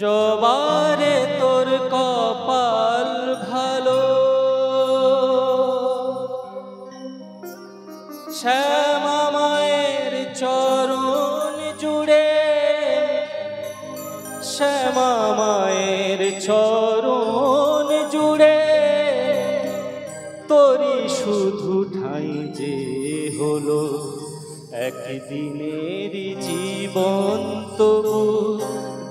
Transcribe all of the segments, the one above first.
জবারে তোর কপাল ভালো, শ্যামা মায়ের চরণ জুড়ে, শ্যামা মায়ের চরণ জুড়ে তোরি শুধু ঠাই যে হলো একদিনের জীবন তবু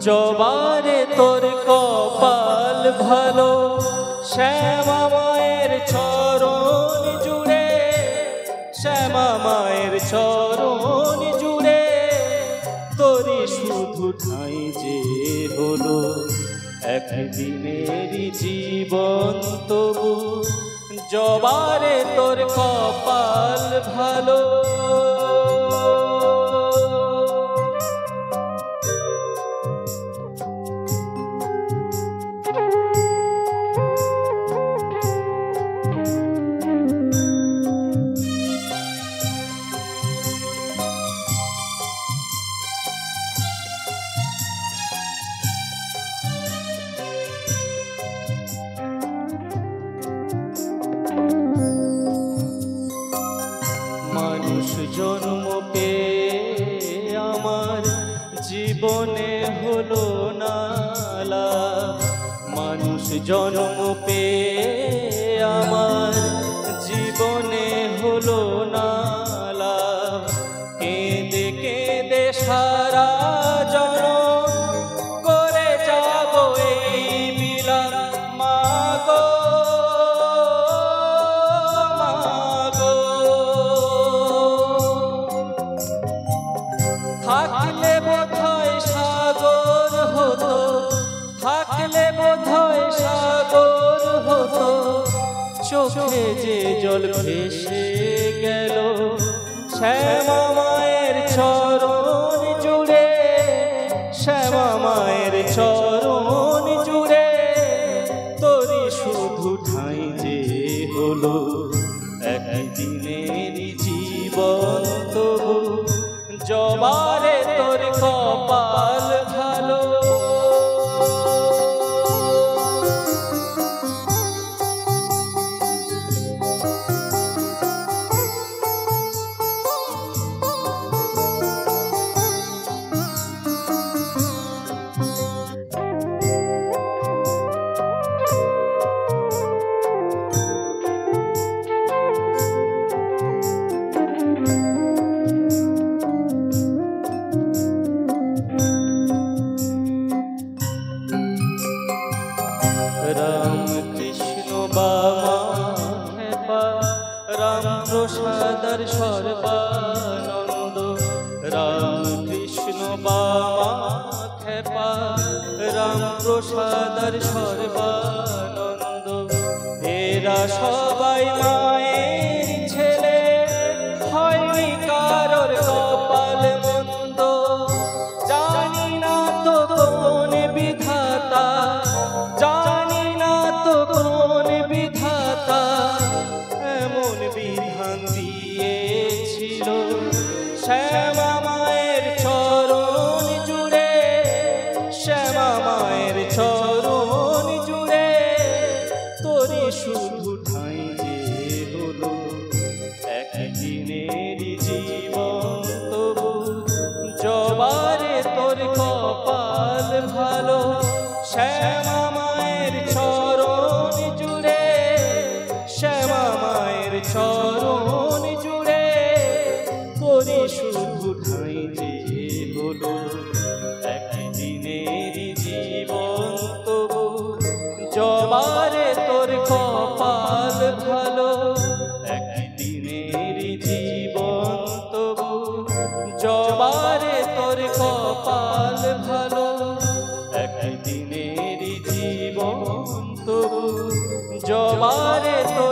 জবারে তোর কপাল ভালো, শ্যামা মায়ের চরণ জুড়ে, শ্যামা মায়ের চরণ জুড়ে তোরি শুধু ঠাই যে হলো একদিনের জীবন তবু জবারে তোর কপাল ভালো। মানুষ জন্ম পেয়ে আমার জীবনে হলো না লাভ, মানুষ জন্ম পেয়ে আমার জীবনে হলো না লাভ, কেঁদে কেঁদে সারা জনম করে যাব এই বিলাপ, মাগো মাগো থাকলে বোধহয় সাগর হতো, থাকলে বোধহয় সাগর হতো, চোখে যে জল ভেসে গেল শ্যামা মায়ের চরণ জুড়ে, শ্যামা মায়ের চরণ জুড়ে তোরি শুধু ঠাই যে হলো একদিনের জীবন তবু জবারে তোর কপাল ভালো। রাম কৃষ্ণ বামা খেপা, রাম প্রসাদার সর্বানন্দ, রাম কৃষ্ণ বামা খেপা, রাম প্রসাদার সর্বানন্দ, এরা সবাই মায়ের ছেলে, হয়নি কারোর কপাল মন্দ, জানি না তো কোন বিধাতা, জানি না তো কোন বিধাতা এমন বিধান দিয়েছিল শ্যামা মায়ের চরণ জুড়ে, শ্যামা মায়ের চরণ জুড়ে তোরি শুধু ঠাই যে হলো একদিনের জীবন তবু জবারে তোর কপাল ভালো, শ্যামা মায়ের চরণ জুড়ে, শ্যামা মায়ের চরণ জুড়ে তোরি শুধু ঠাই যে হলো একদিনের জীবন তবু জবারে তোর কপাল ভালো, একদিনের জীবন তবু জবারে তোর কপাল ভালো, একদিনের জীবন তবু জবারে তোর